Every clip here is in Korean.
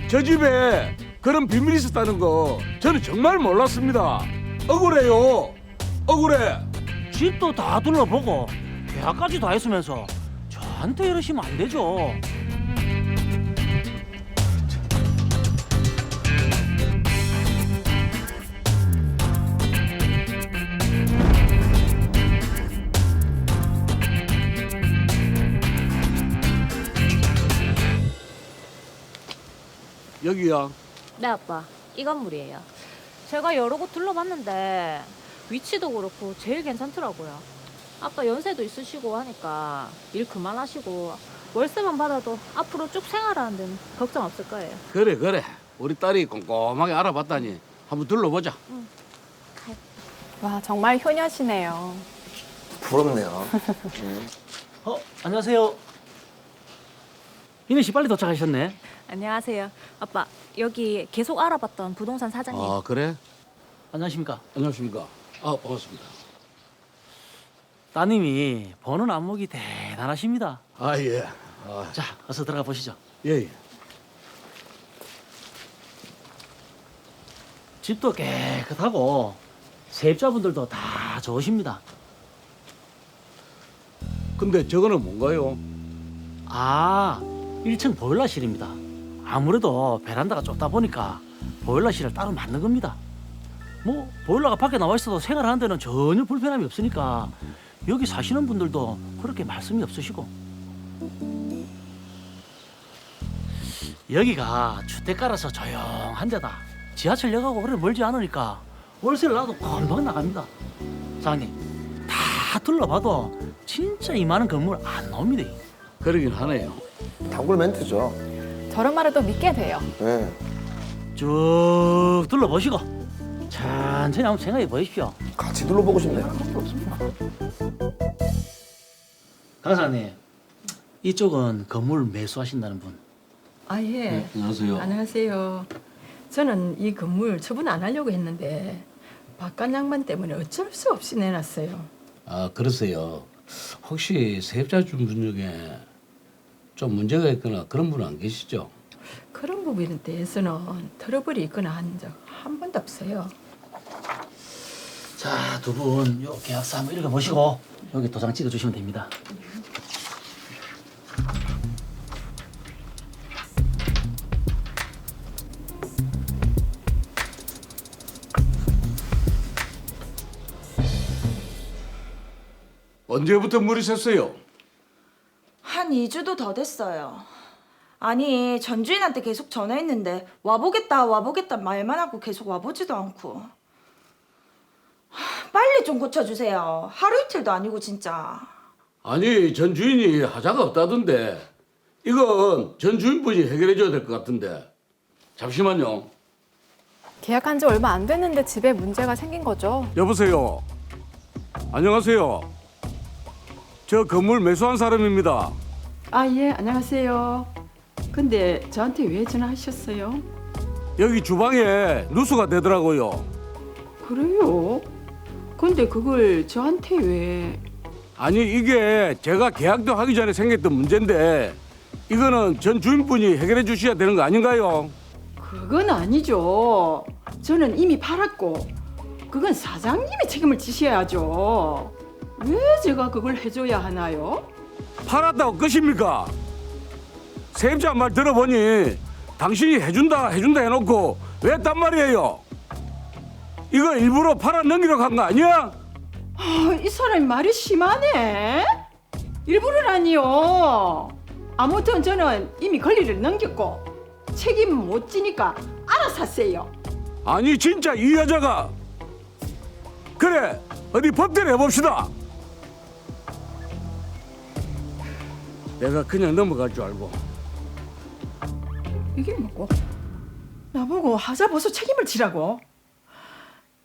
저 집에 그런 비밀이 있었다는 거 저는 정말 몰랐습니다. 억울해요. 억울해. 집도 다 둘러보고 계약까지 다 했으면서 저한테 이러시면 안 되죠. 여기야. 네, 아빠. 이 건물이에요. 제가 여러 곳 둘러봤는데 위치도 그렇고 제일 괜찮더라고요. 아빠 연세도 있으시고 하니까 일 그만하시고 월세만 받아도 앞으로 쭉 생활하는 데는 걱정 없을 거예요. 그래 그래. 우리 딸이 꼼꼼하게 알아봤다니 한번 둘러보자. 와, 정말 효녀시네요. 부럽네요. 안녕하세요. 희는 씨 빨리 도착하셨네. 안녕하세요. 아빠, 여기 계속 알아봤던 부동산 사장님. 아 그래? 안녕하십니까. 안녕하십니까. 아 반갑습니다. 따님이 보는 안목이 대단하십니다. 아 예. 자, 어서 들어가 보시죠. 예 예. 집도 깨끗하고 세입자분들도 다 좋으십니다. 근데 저거는 뭔가요? 아, 1층 보일러실입니다. 아무래도 베란다가 좁다 보니까 보일러실을 따로 만든 겁니다. 뭐 보일러가 밖에 나와 있어도 생활하는 데는 전혀 불편함이 없으니까 여기 사시는 분들도 그렇게 말씀이 없으시고. 여기가 주택가라서 조용한 데다. 지하철역하고 그래 멀지 않으니까 월세를 놔도 금방 나갑니다. 사장님, 다 둘러봐도 진짜 이만한 건물 안 나옵니다. 그러긴 하네요. 단골 멘트죠. 저런 말을 또 믿게 돼요. 네. 쭉 둘러보시고 천천히 한번 생각해 보십시오. 같이 둘러보고 싶네요. 강사님, 이쪽은 건물 매수하신다는 분. 아, 예. 안녕하세요. 안녕하세요. 저는 이 건물 처분 안 하려고 했는데 바깥 양반 때문에 어쩔 수 없이 내놨어요. 아, 그러세요. 혹시 세입자분 중에 좀 문제가 있거나 그런 분은 안 계시죠? 그런 부분에 대해서는 트러블이 있거나 한 적 한 번도 없어요. 자, 두 분 요 계약서 한번 읽어보시고 여기 도장 찍어주시면 됩니다. 언제부터 물이 샜어요? 한 2주도 더 됐어요. 아니, 전 주인한테 계속 전화했는데 와보겠다 와보겠다 말만 하고 계속 와보지도 않고. 빨리 좀 고쳐주세요. 하루 이틀도 아니고 진짜. 아니 전 주인이 하자가 없다던데 이건 전 주인분이 해결해 줘야 될 것 같은데. 잠시만요. 계약한 지 얼마 안 됐는데 집에 문제가 생긴 거죠. 여보세요. 안녕하세요. 저 건물 매수한 사람입니다. 아, 예. 안녕하세요. 근데 저한테 왜 전화하셨어요? 여기 주방에 누수가 되더라고요. 그래요? 근데 그걸 저한테 왜... 아니 이게 제가 계약도 하기 전에 생겼던 문제인데 이거는 전 주인분이 해결해 주셔야 되는 거 아닌가요? 그건 아니죠. 저는 이미 팔았고 그건 사장님이 책임을 지셔야죠. 왜 제가 그걸 해줘야 하나요? 팔았다고 끝입니까? 세입자 말 들어보니 당신이 해준다 해놓고 왜 딴 말이에요? 이거 일부러 팔아 넘기려고 한 거 아니야? 이 사람이 말이 심하네. 일부러라니요. 아무튼 저는 이미 권리를 넘겼고 책임 못 지니까 알아서 하세요. 아니 진짜 이 여자가 그래 어디 법대로 해봅시다. 내가 그냥 넘어갈 줄 알고. 이게 뭐고? 나보고 하자 벗어 책임을 지라고?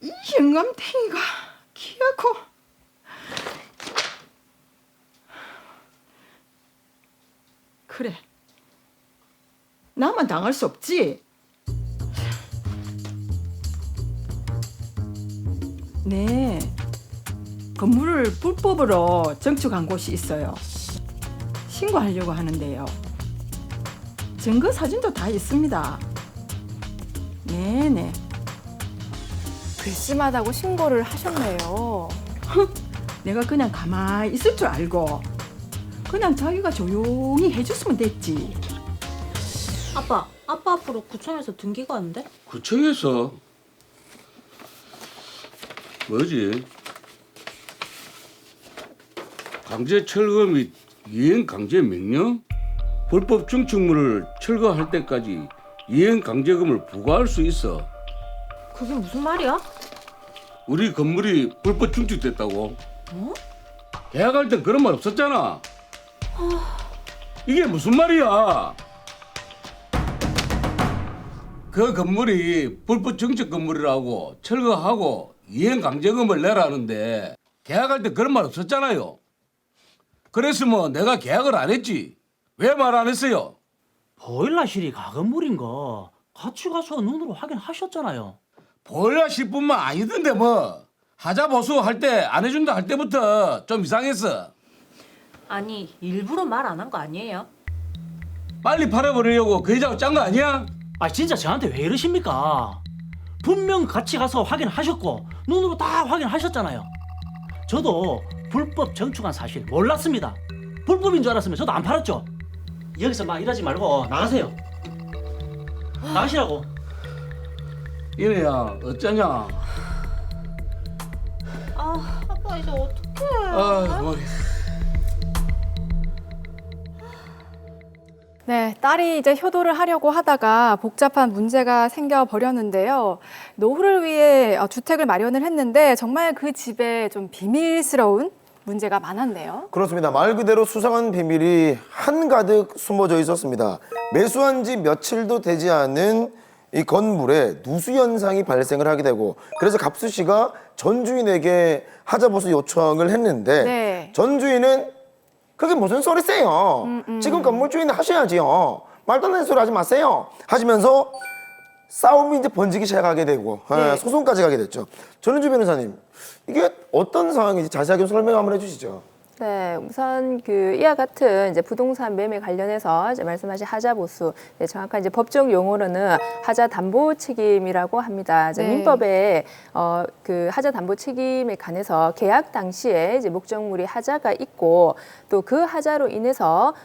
이 영감탱이가 키하고 그래. 나만 당할 수 없지? 네. 건물을 불법으로 증축한 곳이 있어요. 신고하려고 하는데요. 증거 사진도 다 있습니다. 네네. 괘씸하다고 신고를 하셨네요. 내가 그냥 가만히 있을 줄 알고 그냥 자기가 조용히 해줬으면 됐지. 아빠 앞으로 구청에서 등기가 안 돼? 구청에서 뭐지? 강제 철거 및 이행 강제 명령? 불법 증축물을 철거할 때까지 이행 강제금을 부과할 수 있어. 그게 무슨 말이야? 우리 건물이 불법 증축됐다고. 계약할 땐 그런 말 없었잖아. 이게 무슨 말이야? 그 건물이 불법 증축 건물이라고 철거하고 이행 강제금을 내라는데 계약할 때 그런 말 없었잖아요. 그랬으면 내가 계약을 안 했지. 왜 말 안 했어요? 보일러실이 가건물인 거 같이 가서 눈으로 확인하셨잖아요. 보일러실뿐만 아니던데 뭐. 하자 보수 할 때 안 해준다 할 때부터 좀 이상했어. 아니 일부러 말 안 한 거 아니에요? 빨리 팔아버리려고 그 여자하고 짠 거 아니야? 아 진짜 저한테 왜 이러십니까? 분명 같이 가서 확인하셨고 눈으로 다 확인하셨잖아요. 저도 불법 정축한 사실 몰랐습니다. 불법인 줄 알았으면 저도 안 팔았죠. 여기서 막 이러지 말고 나가세요. 나가시라고. 이래야 어쩌냐. 아빠 이제 어떡해. 아 머리. 네, 딸이 이제 효도를 하려고 하다가 복잡한 문제가 생겨버렸는데요. 노후를 위해 주택을 마련을 했는데 정말 그 집에 좀 비밀스러운 문제가 많았네요. 그렇습니다. 말 그대로 수상한 비밀이 한가득 숨어져 있었습니다. 매수한 지 며칠도 되지 않은 이 건물에 누수 현상이 발생을 하게 되고 그래서 갑수 씨가 전 주인에게 하자보수 요청을 했는데 네. 전 주인은 그게 무슨 소리세요? 지금 건물 주인은 하셔야지요. 말도 안 되는 소리 하지 마세요. 하시면서 싸움이 이제 번지기 시작하게 되고 네. 소송까지 가게 됐죠. 전은주 변호사님, 이게 어떤 상황인지 자세하게 설명 한번 해주시죠. 네, 우선 그 이와 같은 이제 부동산 매매 관련해서 이제 말씀하신 하자보수, 네, 정확한 이제 법적 용어로는 하자 담보 책임이라고 합니다. 이제 네. 민법에 그 하자 담보 책임에 관해서 계약 당시에 이제 목적물이 하자가 있고 또 그 하자로 인해서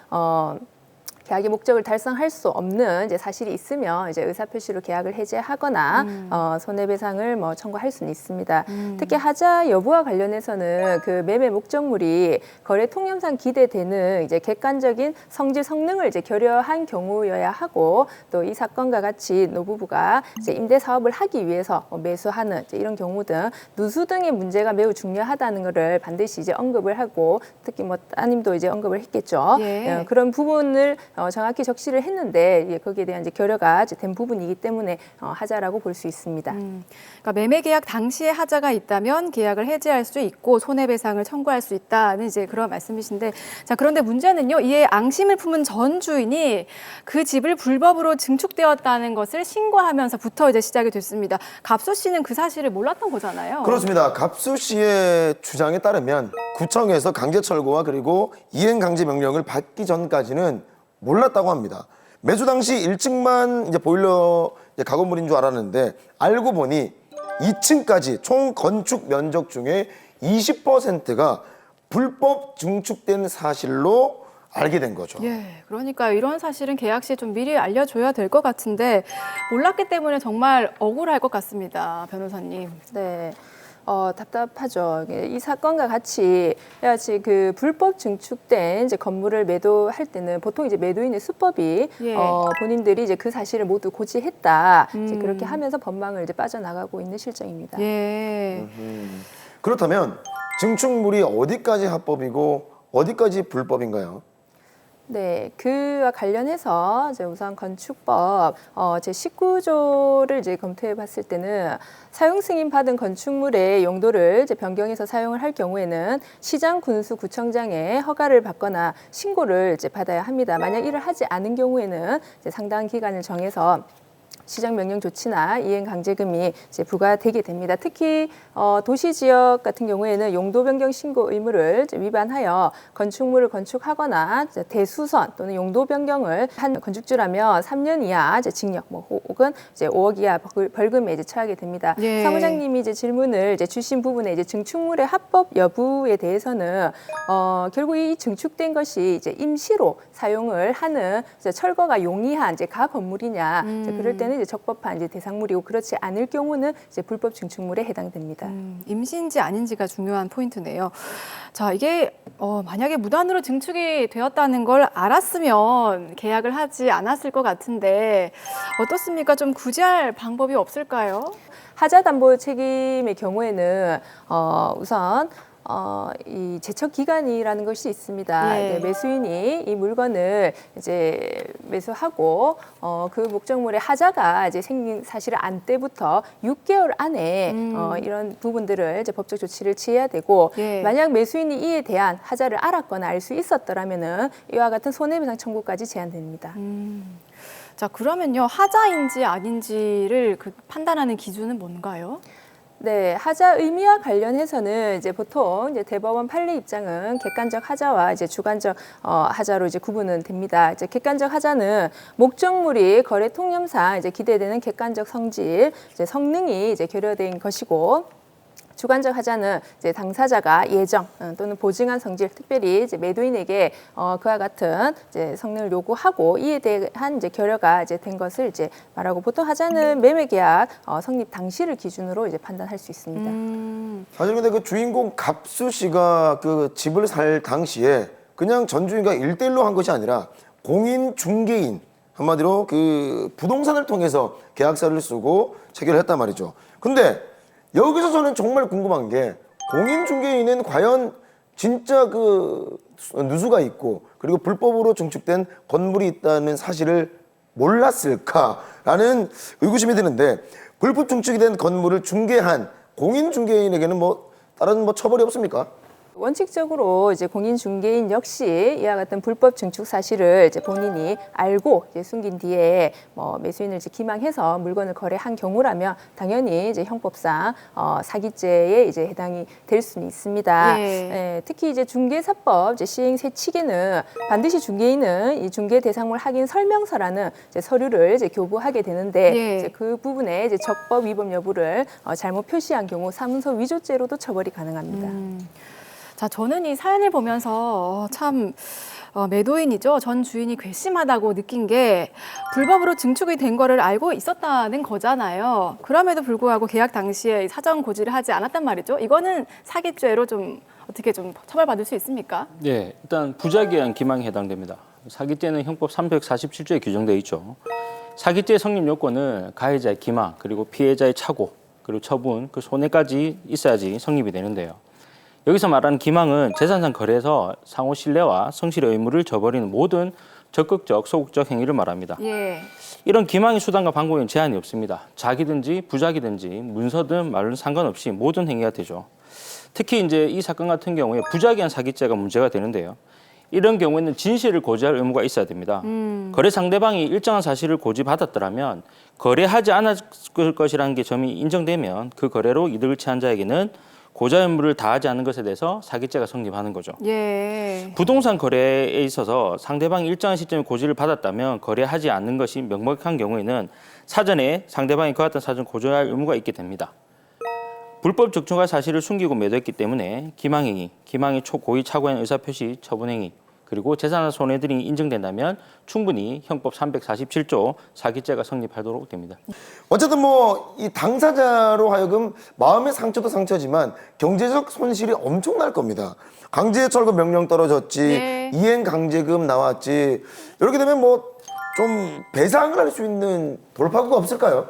계약의 목적을 달성할 수 없는 이제 사실이 있으면 이제 의사표시로 계약을 해제하거나 손해배상을 뭐 청구할 수는 있습니다. 특히 하자 여부와 관련해서는 그 매매 목적물이 거래 통념상 기대되는 이제 객관적인 성질 성능을 이제 결여한 경우여야 하고 또 이 사건과 같이 노부부가 이제 임대 사업을 하기 위해서 매수하는 이제 이런 경우 등 누수 등의 문제가 매우 중요하다는 것을 반드시 이제 언급을 하고 특히 뭐 따님도 이제 언급을 했겠죠. 예. 그런 부분을 정확히 적시를 했는데 거기에 대한 이제 결여가 이제 된 부분이기 때문에 하자라고 볼 수 있습니다. 그러니까 매매 계약 당시에 하자가 있다면 계약을 해지할 수 있고 손해배상을 청구할 수 있다는 이제 그런 말씀이신데, 자 그런데 문제는요, 이에 앙심을 품은 전 주인이 그 집을 불법으로 증축되었다는 것을 신고하면서부터 이제 시작이 됐습니다. 갑수 씨는 그 사실을 몰랐던 거잖아요. 그렇습니다. 갑수 씨의 주장에 따르면 구청에서 강제 철거와 그리고 이행 강제 명령을 받기 전까지는 몰랐다고 합니다. 매수 당시 1층만 이제 보일러 이제 가건물인 줄 알았는데 알고 보니 2층까지 총 건축 면적 중에 20%가 불법 증축된 사실로 알게 된 거죠. 예, 그러니까 이런 사실은 계약 시에 좀 미리 알려줘야 될 것 같은데 몰랐기 때문에 정말 억울할 것 같습니다, 변호사님. 네. 답답하죠. 이 사건과 같이 그 불법 증축된 이제 건물을 매도할 때는 보통 이제 매도인의 수법이 예. 본인들이 이제 그 사실을 모두 고지했다. 이제 그렇게 하면서 법망을 이제 빠져나가고 있는 실정입니다. 예. 그렇다면 증축물이 어디까지 합법이고 어디까지 불법인가요? 네, 그와 관련해서 이제 우선 건축법 제 19조를 이제 검토해 봤을 때는 사용 승인 받은 건축물의 용도를 이제 변경해서 사용을 할 경우에는 시장 군수 구청장의 허가를 받거나 신고를 이제 받아야 합니다. 만약 이를 하지 않은 경우에는 이제 상당한 기간을 정해서 시정 명령 조치나 이행 강제금이 이제 부과되게 됩니다. 특히 도시 지역 같은 경우에는 용도 변경 신고 의무를 이제 위반하여 건축물을 건축하거나 이제 대수선 또는 용도 변경을 한 건축주라면 3년 이하 이제 징역 혹은 이제 5억 이하 벌금에 이제 처하게 됩니다. 예. 사무장님이 이제 질문을 이제 주신 부분에 이제 증축물의 합법 여부에 대해서는 결국 이 증축된 것이 이제 임시로 사용을 하는 이제 철거가 용이한 이제 가 건물이냐 이제 그럴 때는 이제 적법한 이제 대상물이고 그렇지 않을 경우는 이제 불법 증축물에 해당됩니다. 임시인지 아닌지가 중요한 포인트네요. 자, 이게 만약에 무단으로 증축이 되었다는 걸 알았으면 계약을 하지 않았을 것 같은데 어떻습니까? 좀 구제할 방법이 없을까요? 하자 담보 책임의 경우에는 우선 이 제척 기간이라는 것이 있습니다. 예. 매수인이 이 물건을 이제 매수하고 그 목적물의 하자가 이제 생긴 사실을 안 때부터 6개월 안에 이런 부분들을 이제 법적 조치를 취해야 되고 예. 만약 매수인이 이에 대한 하자를 알았거나 알 수 있었더라면은 이와 같은 손해배상 청구까지 제한됩니다. 자, 그러면요. 하자인지 아닌지를 판단하는 기준은 뭔가요? 네, 하자 의미와 관련해서는 이제 보통 이제 대법원 판례 입장은 객관적 하자와 이제 주관적 하자로 이제 구분은 됩니다. 이제 객관적 하자는 목적물이 거래 통념상 이제 기대되는 객관적 성질, 이제 성능이 이제 결여된 것이고. 주관적 하자는 이제 당사자가 예정 또는 보증한 성질, 특별히 이제 매도인에게 그와 같은 이제 성능을 요구하고 이에 대한 이제 결여가 이제 된 것을 이제 말하고 보통 하자는 매매 계약 성립 당시를 기준으로 이제 판단할 수 있습니다. 사실 근데 그 주인공 갑수 씨가 그 집을 살 당시에 그냥 전 주인과 1대1로 한 것이 아니라 공인 중개인, 한마디로 그 부동산을 통해서 계약서를 쓰고 체결을 했단 말이죠. 근데 여기서 저는 정말 궁금한 게 공인 중개인은 과연 진짜 그 누수가 있고 그리고 불법으로 증축된 건물이 있다는 사실을 몰랐을까라는 의구심이 드는데 불법 증축이 된 건물을 중개한 공인 중개인에게는 뭐 다른 뭐 처벌이 없습니까? 원칙적으로 이제 공인 중개인 역시 이와 같은 불법 증축 사실을 이제 본인이 알고 이제 숨긴 뒤에 뭐 매수인을 이제 기망해서 물건을 거래한 경우라면 당연히 이제 형법상 사기죄에 이제 해당이 될 수는 있습니다. 예. 예, 특히 이제 중개사법 이제 시행세 측에는 반드시 중개인은 이 중개 대상물 확인 설명서라는 이제 서류를 이제 교부하게 되는데 예. 이제 그 부분에 이제 적법 위법 여부를 잘못 표시한 경우 사문서 위조죄로도 처벌이 가능합니다. 자, 저는 이 사연을 보면서 참 매도인이죠. 전 주인이 괘씸하다고 느낀 게 불법으로 증축이 된 거를 알고 있었다는 거잖아요. 그럼에도 불구하고 계약 당시에 사전 고지를 하지 않았단 말이죠. 이거는 사기죄로 좀 어떻게 좀 처벌받을 수 있습니까? 네, 일단 부작위한 기망에 해당됩니다. 사기죄는 형법 347조에 규정되어 있죠. 사기죄 성립 요건은 가해자의 기망, 그리고 피해자의 착오, 그리고 처분, 그 손해까지 있어야지 성립이 되는데요. 여기서 말하는 기망은 재산상 거래에서 상호 신뢰와 성실의 의무를 저버리는 모든 적극적, 소극적 행위를 말합니다. 예. 이런 기망의 수단과 방법에는 제한이 없습니다. 자기든지 부자기든지 문서든 말은 상관없이 모든 행위가 되죠. 특히 이제 이 사건 같은 경우에 부작위한 사기죄가 문제가 되는데요. 이런 경우에는 진실을 고지할 의무가 있어야 됩니다. 거래 상대방이 일정한 사실을 고지받았더라면 거래하지 않았을 것이라는 게 점이 인정되면 그 거래로 이득을 취한 자에게는 고자 의무를 다하지 않는 것에 대해서 사기죄가 성립하는 거죠. 예. 부동산 거래에 있어서 상대방이 일정한 시점에 고지를 받았다면 거래하지 않는 것이 명백한 경우에는 사전에 상대방이 그와 같은 사전 고지할 의무가 있게 됩니다. 불법 적중할 사실을 숨기고 매도했기 때문에 기망행위, 기망의 초고의 착오한 의사표시, 처분행위, 그리고 재산의 손해들이 인정된다면 충분히 형법 347조 사기죄가 성립하도록 됩니다. 어쨌든 뭐 이 당사자로 하여금 마음의 상처도 상처지만 경제적 손실이 엄청날 겁니다. 강제 철거 명령 떨어졌지, 네. 이행 강제금 나왔지. 이렇게 되면 뭐 좀 배상을 할 수 있는 돌파구가 없을까요?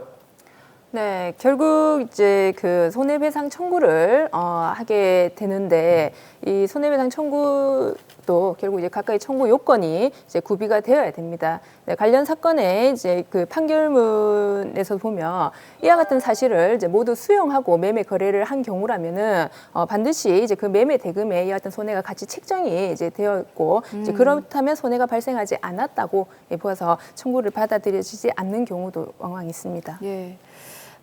네, 결국 이제 그 손해배상 청구를 하게 되는데 이 손해배상 청구 것도 결국 이제 각각의 청구 요건이 이제 구비가 되어야 됩니다. 네, 관련 사건의 이제 그 판결문에서 보면 이와 같은 사실을 이제 모두 수용하고 매매 거래를 한 경우라면은 반드시 이제 그 매매 대금에 이와 같은 손해가 같이 책정이 이제 되어 있고 이제 그렇다면 손해가 발생하지 않았다고 보아서 청구를 받아들여지지 않는 경우도 왕왕 있습니다. 예.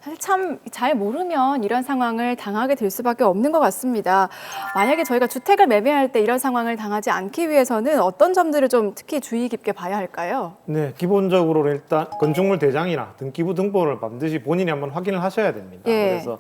사실 참 잘 모르면 이런 상황을 당하게 될 수밖에 없는 것 같습니다. 만약에 저희가 주택을 매매할 때 이런 상황을 당하지 않기 위해서는 어떤 점들을 좀 특히 주의 깊게 봐야 할까요? 네, 기본적으로 일단 건축물 대장이나 등기부 등본을 반드시 본인이 한번 확인을 하셔야 됩니다. 예. 그래서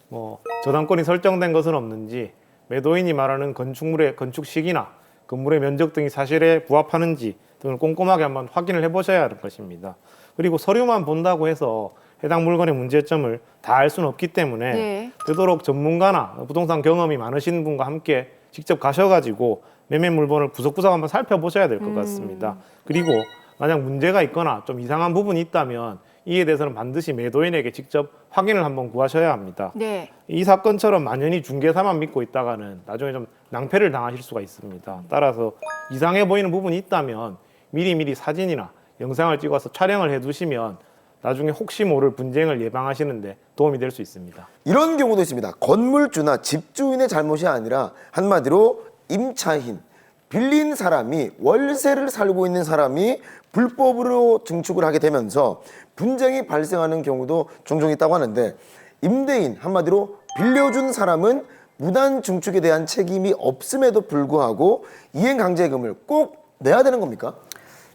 뭐 저당권이 설정된 것은 없는지, 매도인이 말하는 건축물의 건축 시기나 건물의 면적 등이 사실에 부합하는지 등을 꼼꼼하게 한번 확인을 해보셔야 할 것입니다. 그리고 서류만 본다고 해서 해당 물건의 문제점을 다 알 수는 없기 때문에 네. 되도록 전문가나 부동산 경험이 많으신 분과 함께 직접 가셔가지고 매매 물건을 구석구석 한번 살펴보셔야 될 것 같습니다. 그리고 만약 문제가 있거나 좀 이상한 부분이 있다면 이에 대해서는 반드시 매도인에게 직접 확인을 한번 구하셔야 합니다. 네. 이 사건처럼 만연히 중개사만 믿고 있다가는 나중에 좀 낭패를 당하실 수가 있습니다. 따라서 이상해 보이는 부분이 있다면 미리미리 사진이나 영상을 찍어서 촬영을 해두시면 나중에 혹시 모를 분쟁을 예방하시는데 도움이 될 수 있습니다. 이런 경우도 있습니다. 건물주나 집주인의 잘못이 아니라 한마디로 임차인, 빌린 사람이 월세를 살고 있는 사람이 불법으로 증축을 하게 되면서 분쟁이 발생하는 경우도 종종 있다고 하는데 임대인, 한마디로 빌려준 사람은 무단 증축에 대한 책임이 없음에도 불구하고 이행강제금을 꼭 내야 되는 겁니까?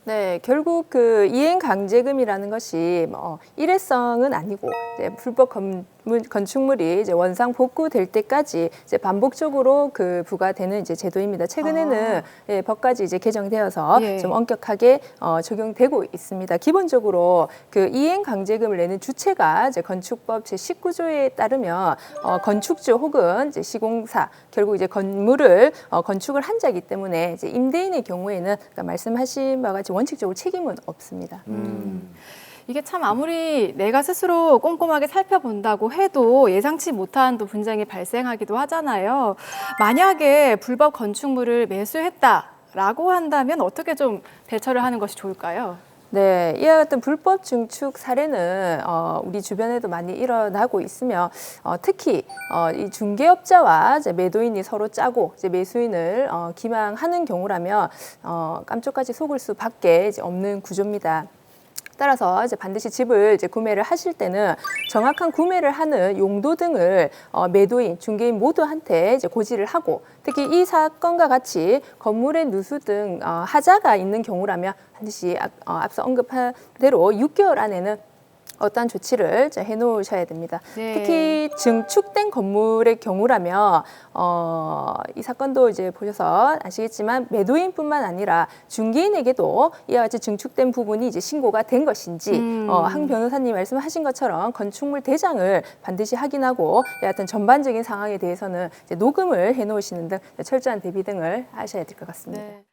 네, 결국 그 이행강제금이라는 것이 일회성은 아니고 이제 불법 건축물이 이제 원상 복구될 때까지 이제 반복적으로 그 부과되는 이제 제도입니다. 최근에는 예, 법까지 이제 개정되어서 예. 좀 엄격하게 적용되고 있습니다. 기본적으로 그 이행강제금을 내는 주체가 이제 건축법 제19조에 따르면 건축주 혹은 이제 시공사 결국 이제 건물을 건축을 한 자이기 때문에 이제 임대인의 경우에는 그러니까 말씀하신 바와 같이 원칙적으로 책임은 없습니다. 이게 참 아무리 내가 스스로 꼼꼼하게 살펴본다고 해도 예상치 못한 또 분쟁이 발생하기도 하잖아요. 만약에 불법 건축물을 매수했다라고 한다면 어떻게 좀 대처를 하는 것이 좋을까요? 네, 이와 같은 불법 증축 사례는 우리 주변에도 많이 일어나고 있으며 특히 이 중개업자와 이제 매도인이 서로 짜고 이제 매수인을 기망하는 경우라면 깜짝까지 속을 수밖에 이제 없는 구조입니다. 따라서 이제 반드시 집을 이제 구매를 하실 때는 정확한 구매를 하는 용도 등을 매도인, 중개인 모두한테 이제 고지를 하고 특히 이 사건과 같이 건물의 누수 등 하자가 있는 경우라면 반드시 앞서 언급한 대로 6개월 안에는 어떠한 조치를 해놓으셔야 됩니다. 네. 특히 증축된 건물의 경우라면 이 사건도 이제 보셔서 아시겠지만 매도인뿐만 아니라 중개인에게도 이와 같이 증축된 부분이 이제 신고가 된 것인지 한 변호사님 말씀하신 것처럼 건축물 대장을 반드시 확인하고 여하튼 전반적인 상황에 대해서는 이제 녹음을 해놓으시는 등 철저한 대비 등을 하셔야 될 것 같습니다. 네.